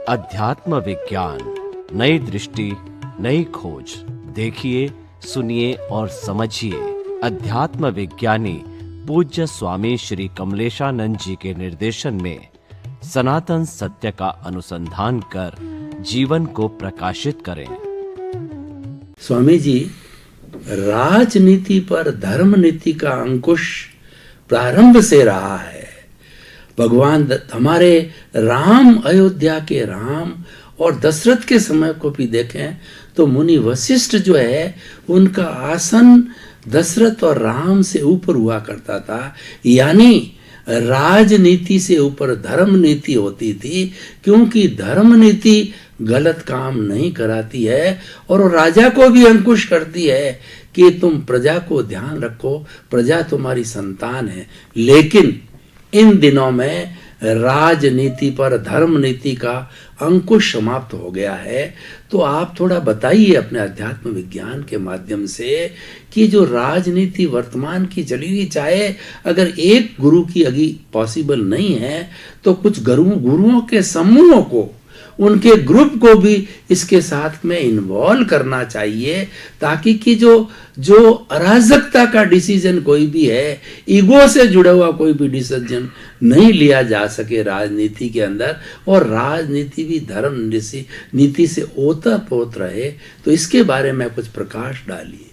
अध्यात्म विज्ञान, नई दृष्टि, नई खोज। देखिए, सुनिए और समझिए। अध्यात्म विज्ञानी पूज्य स्वामी श्री कमलेशानंद जी के निर्देशन में सनातन सत्य का अनुसंधान कर जीवन को प्रकाशित करें। स्वामी जी, राजनीति पर धर्म नीति का अंकुश प्रारंभ से रहा है। भगवान हमारे राम, अयोध्या के राम और दशरथ के समय को भी देखें तो मुनि वशिष्ठ जो है उनका आसन दशरथ और राम से ऊपर हुआ करता था। यानी राजनीति से ऊपर धर्म नीति होती थी, क्योंकि धर्म नीति गलत काम नहीं कराती है और राजा को भी अंकुश करती है कि तुम प्रजा को ध्यान रखो, प्रजा तुम्हारी संतान है। लेकिन इन दिनों में राजनीति पर धर्म नीति का अंकुश समाप्त हो गया है। तो आप थोड़ा बताइए अपने अध्यात्म विज्ञान के माध्यम से कि जो राजनीति वर्तमान की चली हुई, चाहे अगर एक गुरु की अगी पॉसिबल नहीं है तो कुछ गुरुओं के समूहों को, उनके ग्रुप को भी इसके साथ में इन्वॉल्व करना चाहिए, ताकि कि जो अराजकता का डिसीजन कोई भी है, ईगो से जुड़ा हुआ कोई भी डिसीजन नहीं लिया जा सके राजनीति के अंदर, और राजनीति भी धर्म नीति से ओतप्रोत रहे। तो इसके बारे में कुछ प्रकाश डालिए।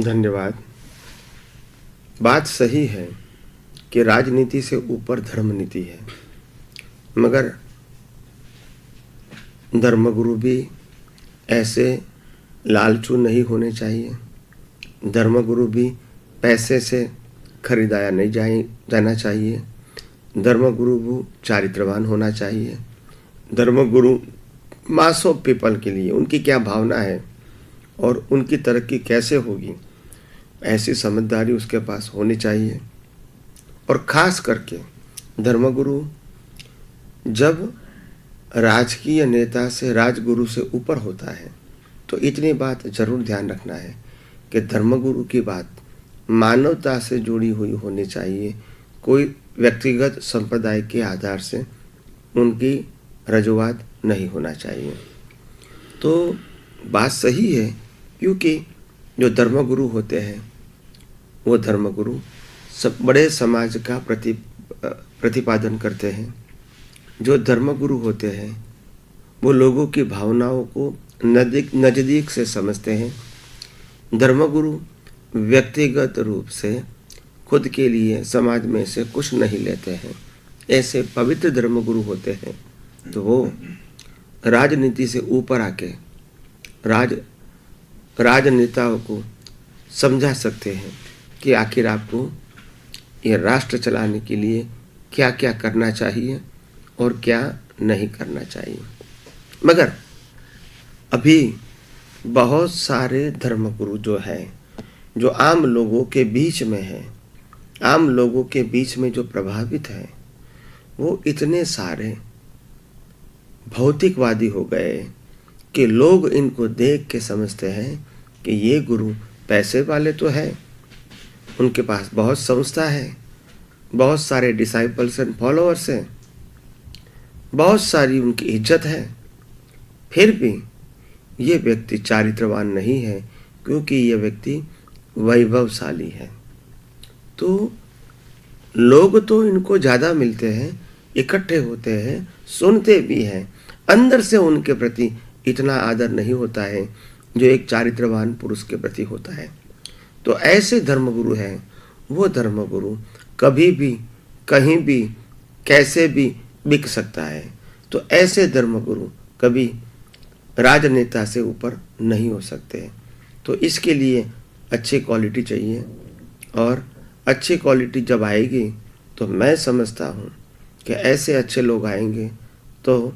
धन्यवाद। बात सही है कि राजनीति से ऊपर धर्म नीति है, मगर धर्मगुरु भी ऐसे लालचू नहीं होने चाहिए। धर्मगुरु भी पैसे से खरीदाया नहीं जाना चाहिए। धर्मगुरु भी चारित्रवान होना चाहिए। धर्मगुरु मास ऑफ पीपल के लिए उनकी क्या भावना है और उनकी तरक्की कैसे होगी, ऐसी समझदारी उसके पास होनी चाहिए। और ख़ास करके धर्मगुरु जब राजकीय नेता से, राजगुरु से ऊपर होता है, तो इतनी बात जरूर ध्यान रखना है कि धर्मगुरु की बात मानवता से जुड़ी हुई होनी चाहिए। कोई व्यक्तिगत संप्रदाय के आधार से उनकी रजूआत नहीं होना चाहिए। तो बात सही है, क्योंकि जो धर्मगुरु होते हैं वो धर्मगुरु सब बड़े समाज का प्रतिपादन करते हैं। जो धर्मगुरु होते हैं वो लोगों की भावनाओं को नज़दीक से समझते हैं। धर्मगुरु व्यक्तिगत रूप से खुद के लिए समाज में से कुछ नहीं लेते हैं। ऐसे पवित्र धर्मगुरु होते हैं तो वो राजनीति से ऊपर आके राजनेताओं को समझा सकते हैं कि आखिर आपको ये राष्ट्र चलाने के लिए क्या क्या करना चाहिए और क्या नहीं करना चाहिए। मगर अभी बहुत सारे धर्मगुरु जो हैं, जो आम लोगों के बीच में हैं, आम लोगों के बीच में जो प्रभावित हैं, वो इतने सारे भौतिकवादी हो गए कि लोग इनको देख के समझते हैं कि ये गुरु पैसे वाले तो है, उनके पास बहुत संस्था है, बहुत सारे डिसाइपल्स एंड फॉलोअर्स हैं, बहुत सारी उनकी इज्जत है, फिर भी ये व्यक्ति चारित्रवान नहीं है, क्योंकि ये व्यक्ति वैभवशाली है। तो लोग तो इनको ज़्यादा मिलते हैं, इकट्ठे होते हैं, सुनते भी हैं, अंदर से उनके प्रति इतना आदर नहीं होता है जो एक चारित्रवान पुरुष के प्रति होता है। तो ऐसे धर्मगुरु हैं, वो धर्मगुरु कभी भी, कहीं भी, कैसे भी बिक सकता है। तो ऐसे धर्मगुरु कभी राजनेता से ऊपर नहीं हो सकते। तो इसके लिए अच्छी क्वालिटी चाहिए, और अच्छी क्वालिटी जब आएगी तो मैं समझता हूँ कि ऐसे अच्छे लोग आएंगे तो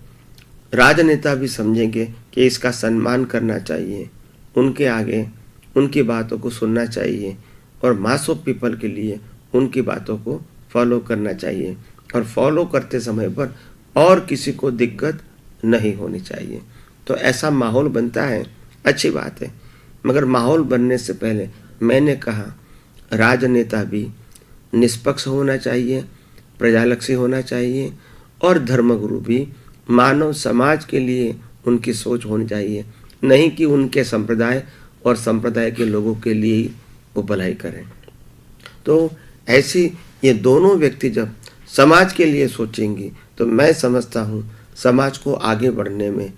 राजनेता भी समझेंगे कि इसका सम्मान करना चाहिए, उनके आगे उनकी बातों को सुनना चाहिए, और मास ऑफ पीपल के लिए उनकी बातों को फॉलो करना चाहिए, और फॉलो करते समय पर और किसी को दिक्कत नहीं होनी चाहिए। तो ऐसा माहौल बनता है, अच्छी बात है। मगर माहौल बनने से पहले मैंने कहा राजनेता भी निष्पक्ष होना चाहिए, प्रजालक्षी होना चाहिए, और धर्मगुरु भी मानव समाज के लिए उनकी सोच होनी चाहिए, नहीं कि उनके संप्रदाय और संप्रदाय के लोगों के लिए ही वो भलाई करें। तो ऐसी ये दोनों व्यक्ति जब समाज के लिए सोचेंगे तो मैं समझता हूँ समाज को आगे बढ़ने में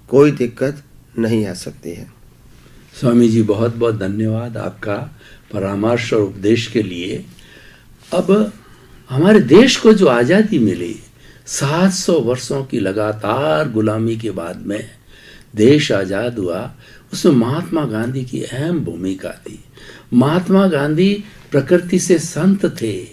कोई दिक्कत नहीं आ सकती है। स्वामी जी बहुत बहुत धन्यवाद आपका परामर्श और उपदेश के लिए। अब हमारे देश को जो आज़ादी मिली, 700 वर्षों की लगातार गुलामी के बाद में देश आज़ाद हुआ, उसमें महात्मा गांधी की अहम भूमिका थी। महात्मा गांधी प्रकृति से संत थे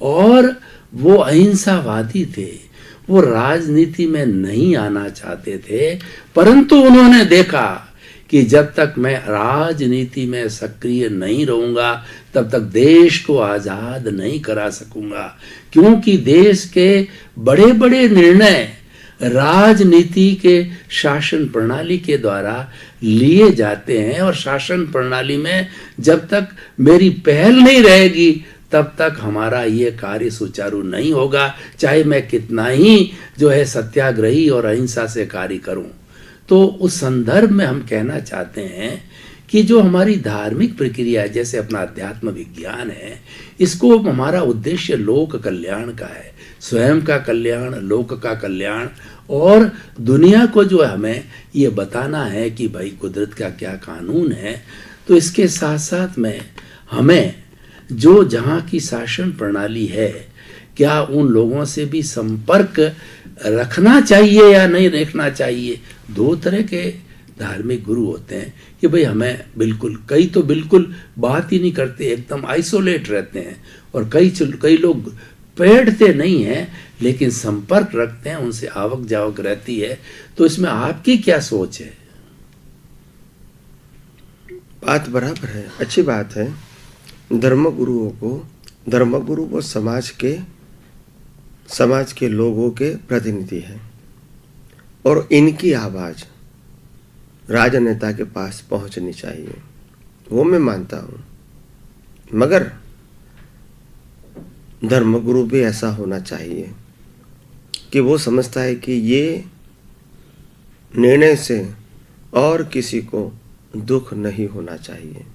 और वो अहिंसावादी थे। वो राजनीति में नहीं आना चाहते थे, परंतु उन्होंने देखा कि जब तक मैं राजनीति में सक्रिय नहीं रहूंगा तब तक देश को आज़ाद नहीं करा सकूंगा, क्योंकि देश के बड़े बड़े निर्णय राजनीति के शासन प्रणाली के द्वारा लिए जाते हैं और शासन प्रणाली में जब तक मेरी पहल नहीं रहेगी तब तक हमारा ये कार्य सुचारू नहीं होगा, चाहे मैं कितना ही जो है सत्याग्रही और अहिंसा से कार्य करूं। तो उस संदर्भ में हम कहना चाहते हैं कि जो हमारी धार्मिक प्रक्रिया है, जैसे अपना अध्यात्म विज्ञान है, इसको हमारा उद्देश्य लोक कल्याण का है, स्वयं का कल्याण, लोक का कल्याण, और दुनिया को जो हमें ये बताना है कि भाई कुदरत का क्या कानून है। तो इसके साथ साथ में हमें जो जहाँ की शासन प्रणाली है, क्या उन लोगों से भी संपर्क रखना चाहिए या नहीं रखना चाहिए। दो तरह के धार्मिक गुरु होते हैं कि भाई हमें बिल्कुल, कई तो बिल्कुल बात ही नहीं करते, एकदम आइसोलेट रहते हैं, और कई लोग बैठते नहीं हैं लेकिन संपर्क रखते हैं, उनसे आवक जावक रहती है। तो इसमें आपकी क्या सोच है? बात बराबर है, अच्छी बात है। धर्मगुरु वो समाज के लोगों के प्रतिनिधि हैं और इनकी आवाज राजनेता के पास पहुंचनी चाहिए, वो मैं मानता हूं। मगर धर्मगुरु भी ऐसा होना चाहिए कि वो समझता है कि ये निर्णय से और किसी को दुख नहीं होना चाहिए,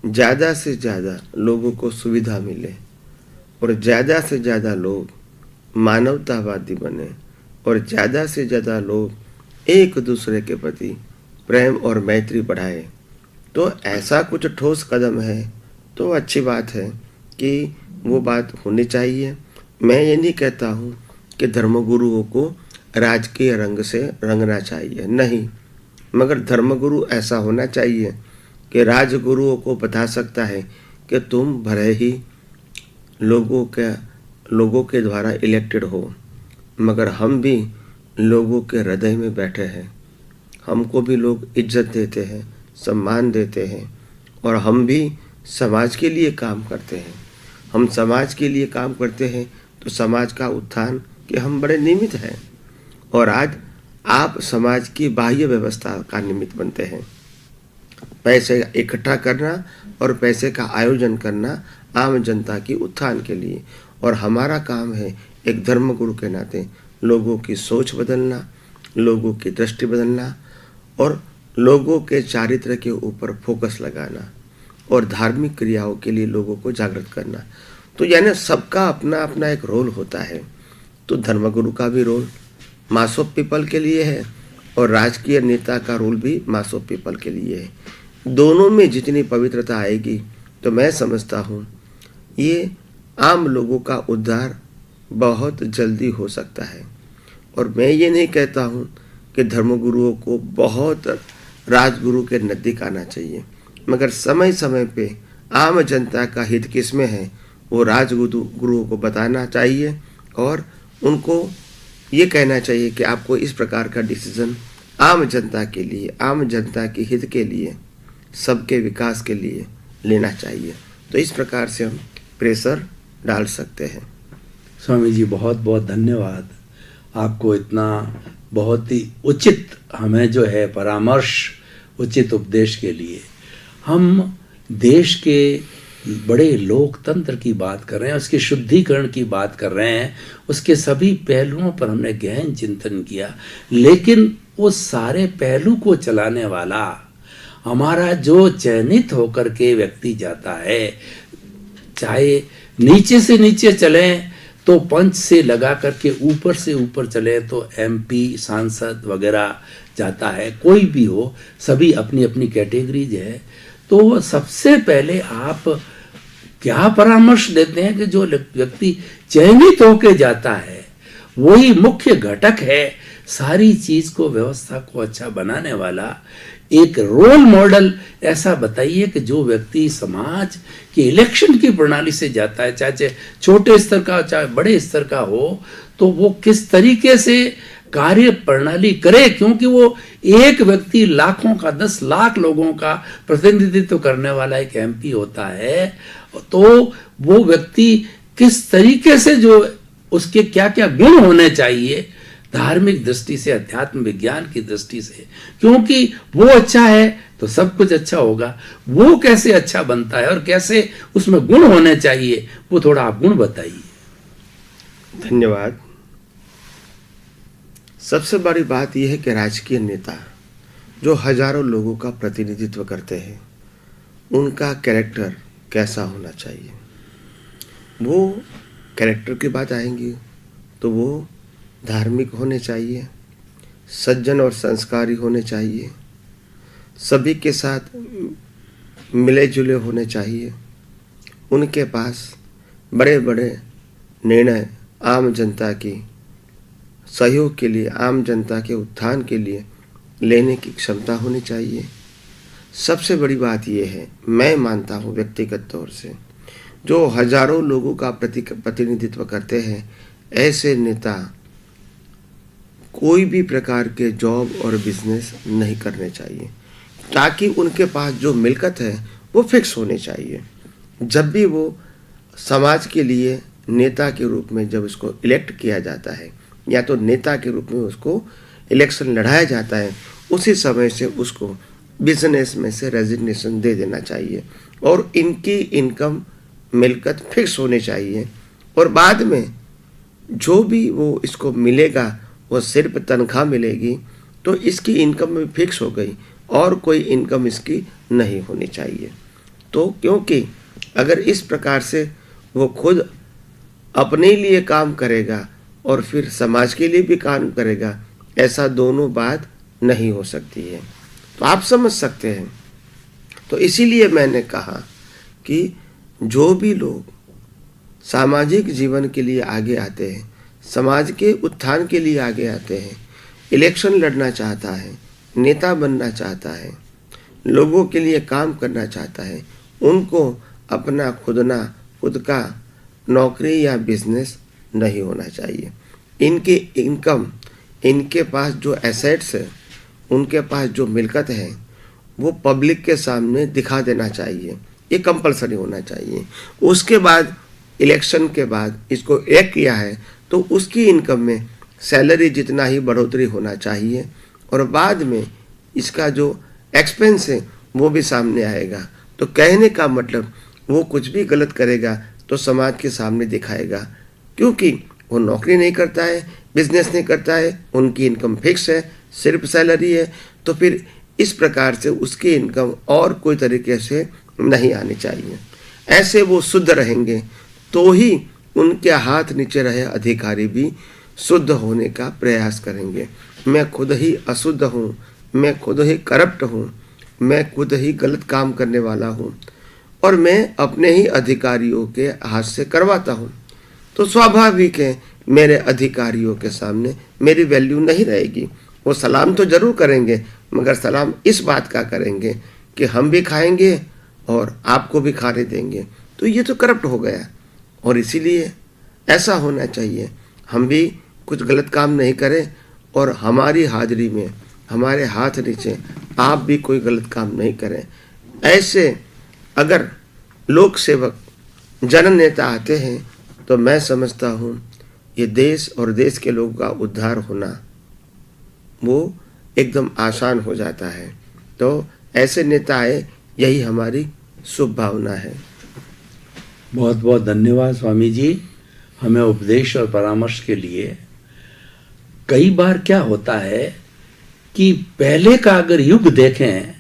ज़्यादा से ज़्यादा लोगों को सुविधा मिले और ज़्यादा से ज़्यादा लोग मानवतावादी बने और ज़्यादा से ज़्यादा लोग एक दूसरे के प्रति प्रेम और मैत्री बढ़ाए। तो ऐसा कुछ ठोस कदम है तो अच्छी बात है कि वो बात होनी चाहिए। मैं ये नहीं कहता हूँ कि धर्मगुरुओं को राजकीय रंग से रंगना चाहिए, नहीं, मगर धर्मगुरु ऐसा होना चाहिए कि राजगुरुओं को बता सकता है कि तुम भले ही लोगों के द्वारा इलेक्टेड हो, मगर हम भी लोगों के हृदय में बैठे हैं, हमको भी लोग इज्जत देते हैं, सम्मान देते हैं, और हम भी समाज के लिए काम करते हैं। हम समाज के लिए काम करते हैं तो समाज का उत्थान के हम बड़े निमित्त हैं, और आज आप समाज की बाह्य व्यवस्था का निमित्त बनते हैं। पैसे इकट्ठा करना और पैसे का आयोजन करना आम जनता की उत्थान के लिए, और हमारा काम है एक धर्मगुरु के नाते लोगों की सोच बदलना, लोगों की दृष्टि बदलना और लोगों के चारित्र के ऊपर फोकस लगाना और धार्मिक क्रियाओं के लिए लोगों को जागृत करना। तो यानी सबका अपना अपना एक रोल होता है। तो धर्मगुरु का भी रोल मास ऑफ पीपल के लिए है और राजकीय नेता का रोल भी मास ऑफ पीपल के लिए है। दोनों में जितनी पवित्रता आएगी तो मैं समझता हूँ ये आम लोगों का उद्धार बहुत जल्दी हो सकता है। और मैं ये नहीं कहता हूँ कि धर्मगुरुओं को बहुत राजगुरु के नज़दीक आना चाहिए, मगर समय समय पे आम जनता का हित किस में है वो राजगुरुओं को बताना चाहिए और उनको ये कहना चाहिए कि आपको इस प्रकार का डिसीजन आम जनता के लिए, आम जनता के हित के लिए, सबके विकास के लिए लेना चाहिए। तो इस प्रकार से हम प्रेशर डाल सकते हैं। स्वामी जी बहुत बहुत धन्यवाद आपको, इतना बहुत ही उचित हमें जो है परामर्श, उचित उपदेश के लिए। हम देश के बड़े लोकतंत्र की बात कर रहे हैं, उसके शुद्धिकरण की बात कर रहे हैं, उसके सभी पहलुओं पर हमने गहन चिंतन किया। लेकिन उस सारे पहलू को चलाने वाला हमारा जो चयनित होकर के व्यक्ति जाता है, चाहे नीचे से नीचे चले तो पंच से लगा करके ऊपर से ऊपर चले तो MP सांसद वगैरह जाता है, कोई भी हो, सभी अपनी अपनी कैटेगरीज है। तो सबसे पहले आप क्या परामर्श देते हैं कि जो व्यक्ति चयनित होके जाता है वही मुख्य घटक है सारी चीज को, व्यवस्था को अच्छा बनाने वाला एक रोल मॉडल ऐसा बताइए कि जो व्यक्ति समाज के इलेक्शन की प्रणाली से जाता है, चाहे छोटे स्तर का चाहे बड़े स्तर का हो, तो वो किस तरीके से कार्य प्रणाली करे, क्योंकि वो एक व्यक्ति लाखों का 10 लाख लोगों का प्रतिनिधित्व करने वाला एक MP होता है। तो वो व्यक्ति किस तरीके से, जो उसके क्या क्या गुण होने चाहिए धार्मिक दृष्टि से, अध्यात्म विज्ञान की दृष्टि से, क्योंकि वो अच्छा है तो सब कुछ अच्छा होगा, वो कैसे अच्छा बनता है और कैसे उसमें गुण होने चाहिए, वो थोड़ा आप गुण बताइए। धन्यवाद। सबसे बड़ी बात यह है कि राजकीय नेता जो हजारों लोगों का प्रतिनिधित्व करते हैं, उनका कैरेक्टर कैसा होना चाहिए। वो कैरेक्टर की बात आएंगी तो वो धार्मिक होने चाहिए, सज्जन और संस्कारी होने चाहिए, सभी के साथ मिले जुले होने चाहिए, उनके पास बड़े बड़े निर्णय आम जनता की सहयोग के लिए, आम जनता के उत्थान के लिए लेने की क्षमता होनी चाहिए। सबसे बड़ी बात यह है, मैं मानता हूँ व्यक्तिगत तौर से, जो हजारों लोगों का प्रतिनिधित्व करते हैं, ऐसे नेता कोई भी प्रकार के जॉब और बिजनेस नहीं करने चाहिए, ताकि उनके पास जो मिलकत है वो फिक्स होने चाहिए। जब भी वो समाज के लिए नेता के रूप में जब उसको इलेक्ट किया जाता है, या तो नेता के रूप में उसको इलेक्शन लड़ाया जाता है, उसी समय से उसको बिजनेस में से रेजिग्नेशन दे देना चाहिए और इनकी इनकम मिलकत फिक्स होने चाहिए। और बाद में जो भी वो इसको मिलेगा वो सिर्फ तनख्वाह मिलेगी, तो इसकी इनकम में फिक्स हो गई और कोई इनकम इसकी नहीं होनी चाहिए। तो क्योंकि अगर इस प्रकार से वो खुद अपने लिए काम करेगा और फिर समाज के लिए भी काम करेगा, ऐसा दोनों बात नहीं हो सकती है। तो आप समझ सकते हैं। तो इसीलिए मैंने कहा कि जो भी लोग सामाजिक जीवन के लिए आगे आते हैं, समाज के उत्थान के लिए आगे आते हैं, इलेक्शन लड़ना चाहता है, नेता बनना चाहता है, लोगों के लिए काम करना चाहता है, उनको अपना खुद का नौकरी या बिजनेस नहीं होना चाहिए। इनकी इनकम, इनके पास जो एसेट्स है, उनके पास जो मिलकत है, वो पब्लिक के सामने दिखा देना चाहिए, ये कंपलसरी होना चाहिए। उसके बाद इलेक्शन के बाद इसको एक किया है तो उसकी इनकम में सैलरी जितना ही बढ़ोतरी होना चाहिए और बाद में इसका जो एक्सपेंस है वो भी सामने आएगा। तो कहने का मतलब वो कुछ भी गलत करेगा तो समाज के सामने दिखाएगा, क्योंकि वो नौकरी नहीं करता है, बिजनेस नहीं करता है, उनकी इनकम फिक्स है, सिर्फ सैलरी है, तो फिर इस प्रकार से उसकी इनकम और कोई तरीके से नहीं आनी चाहिए। ऐसे वो शुद्ध रहेंगे तो ही उनके हाथ नीचे रहे अधिकारी भी शुद्ध होने का प्रयास करेंगे। मैं खुद ही अशुद्ध हूँ, मैं खुद ही करप्ट हूँ, मैं खुद ही गलत काम करने वाला हूँ और मैं अपने ही अधिकारियों के हाथ से करवाता हूँ, तो स्वाभाविक है मेरे अधिकारियों के सामने मेरी वैल्यू नहीं रहेगी। वो सलाम तो जरूर करेंगे, मगर सलाम इस बात का करेंगे कि हम भी खाएंगे और आपको भी खाने देंगे, तो ये तो करप्ट हो गया। और इसीलिए ऐसा होना चाहिए, हम भी कुछ गलत काम नहीं करें और हमारी हाजिरी में, हमारे हाथ नीचे आप भी कोई गलत काम नहीं करें। ऐसे अगर लोक सेवक जन नेता आते हैं तो मैं समझता हूँ ये देश और देश के लोगों का उद्धार होना वो एकदम आसान हो जाता है। तो ऐसे नेता आए, यही हमारी शुभ भावना है। बहुत बहुत धन्यवाद स्वामी जी हमें उपदेश और परामर्श के लिए। कई बार क्या होता है कि पहले का अगर युग देखें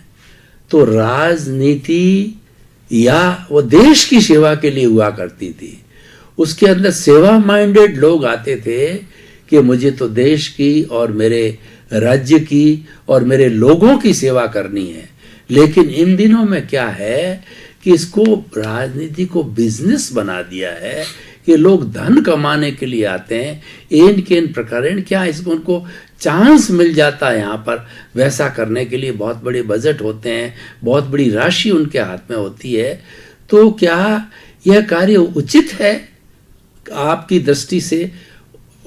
तो राजनीति या वो देश की सेवा के लिए हुआ करती थी। उसके अंदर सेवा माइंडेड लोग आते थे कि मुझे तो देश की और मेरे राज्य की और मेरे लोगों की सेवा करनी है। लेकिन इन दिनों में क्या है कि इसको राजनीति को बिजनेस बना दिया है कि लोग धन कमाने के लिए आते हैं। इन के इन प्रकार क्या इसको उनको चांस मिल जाता है यहाँ पर वैसा करने के लिए। बहुत बड़े बजट होते हैं, बहुत बड़ी राशि उनके हाथ में होती है। तो क्या यह कार्य उचित है आपकी दृष्टि से?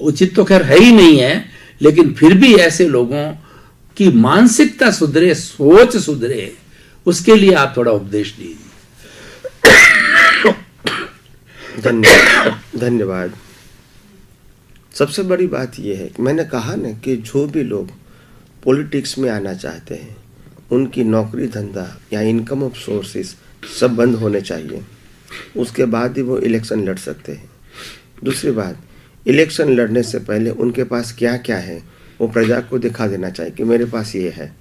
उचित तो खैर है ही नहीं है, लेकिन फिर भी ऐसे लोगों की मानसिकता सुधरे, सोच सुधरे, उसके लिए आप थोड़ा उपदेश दीजिए। धन्यवाद। सबसे बड़ी बात यह है कि मैंने कहा ना कि जो भी लोग पॉलिटिक्स में आना चाहते हैं उनकी नौकरी धंधा या इनकम ऑफ सोर्सेस सब बंद होने चाहिए, उसके बाद ही वो इलेक्शन लड़ सकते हैं। दूसरी बात, इलेक्शन लड़ने से पहले उनके पास क्या क्या है वो प्रजा को दिखा देना चाहिए कि मेरे पास ये है।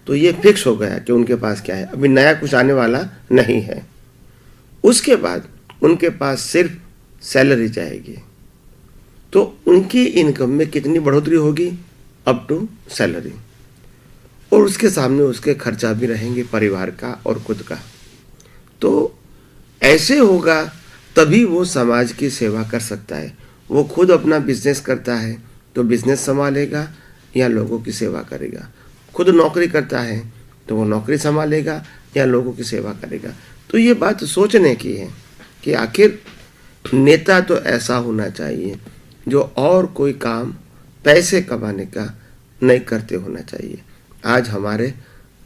तो ये फिक्स हो गया कि उनके पास क्या है, अभी नया कुछ आने वाला नहीं है। उसके बाद उनके पास सिर्फ सैलरी जाएगी, तो उनकी इनकम में कितनी बढ़ोतरी होगी अप टू सैलरी, और उसके सामने उसके खर्चा भी रहेंगे परिवार का और खुद का। तो ऐसे होगा तभी वो समाज की सेवा कर सकता है। वो खुद अपना बिजनेस करता है तो बिजनेस संभालेगा या लोगों की सेवा करेगा, खुद नौकरी करता है तो वो नौकरी संभालेगा या लोगों की सेवा करेगा। तो ये बात सोचने की है कि आखिर नेता तो ऐसा होना चाहिए जो और कोई काम पैसे कमाने का नहीं करते होना चाहिए। आज हमारे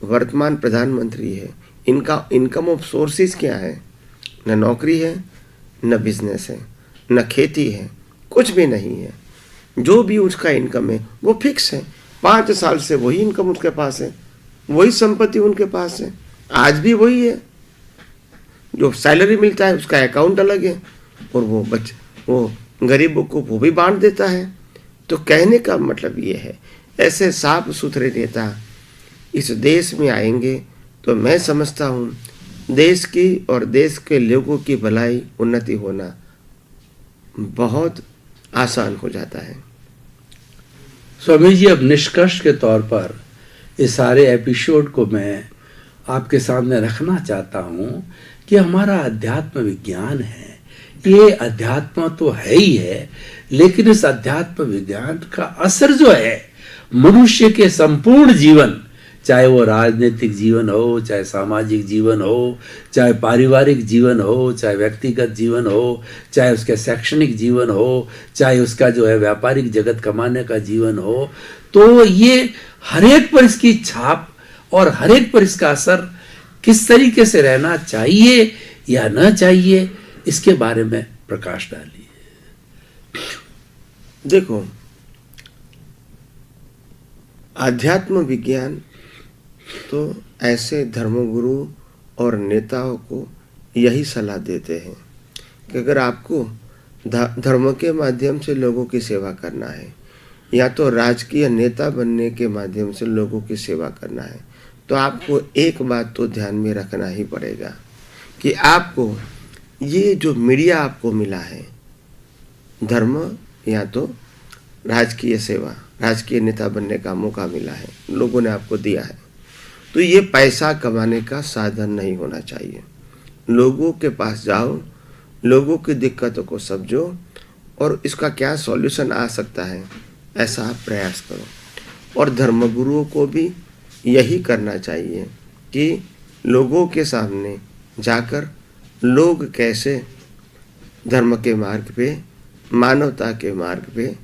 वर्तमान प्रधानमंत्री है, इनका इनकम ऑफ सोर्सेज क्या है? न नौकरी है, न बिजनेस है, न खेती है, कुछ भी नहीं है। जो भी उसका इनकम है वो फिक्स है, 5 साल से वही इनकम उसके पास है, वही संपत्ति उनके पास है, आज भी वही है। जो सैलरी मिलता है उसका अकाउंट अलग है, और वो गरीबों को वो भी बांट देता है। तो कहने का मतलब ये है, ऐसे साफ सुथरे नेता इस देश में आएंगे तो मैं समझता हूँ देश की और देश के लोगों की भलाई उन्नति होना बहुत आसान हो जाता है। स्वामी जी, अब निष्कर्ष के तौर पर इस सारे एपिसोड को मैं आपके सामने रखना चाहता हूँ कि हमारा अध्यात्म विज्ञान है, ये अध्यात्म तो है ही है, लेकिन इस अध्यात्म विज्ञान का असर जो है मनुष्य के संपूर्ण जीवन, चाहे वो राजनीतिक जीवन हो, चाहे सामाजिक जीवन हो, चाहे पारिवारिक जीवन हो, चाहे व्यक्तिगत जीवन हो, चाहे उसके शैक्षणिक जीवन हो, चाहे उसका जो है व्यापारिक जगत कमाने का जीवन हो, तो ये हर एक पर इसकी छाप और हर एक पर इसका असर किस तरीके से रहना चाहिए या न चाहिए, इसके बारे में प्रकाश डालिए। देखो, आध्यात्म विज्ञान तो ऐसे धर्मगुरु और नेताओं को यही सलाह देते हैं कि अगर आपको धर्म के माध्यम से लोगों की सेवा करना है या तो राजकीय नेता बनने के माध्यम से लोगों की सेवा करना है, तो आपको एक बात तो ध्यान में रखना ही पड़ेगा कि आपको ये जो मीडिया आपको मिला है, धर्म या तो राजकीय सेवा, राजकीय नेता बनने का मौका मिला है, लोगों ने आपको दिया है, तो ये पैसा कमाने का साधन नहीं होना चाहिए। लोगों के पास जाओ, लोगों की दिक्कतों को समझो और इसका क्या सॉल्यूशन आ सकता है, ऐसा आप प्रयास करो। और धर्मगुरुओं को भी यही करना चाहिए कि लोगों के सामने जाकर लोग कैसे धर्म के मार्ग पे, मानवता के मार्ग पे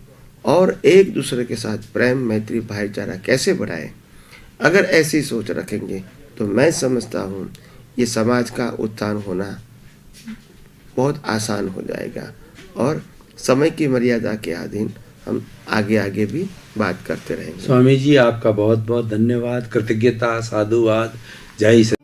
और एक दूसरे के साथ प्रेम, मैत्री, भाईचारा कैसे बढ़ाए, अगर ऐसी सोच रखेंगे तो मैं समझता हूँ ये समाज का उत्थान होना बहुत आसान हो जाएगा। और समय की मर्यादा के अधीन हम आगे आगे भी बात करते रहेंगे। स्वामी जी, आपका बहुत बहुत धन्यवाद, कृतज्ञता, साधुवाद। जय श्री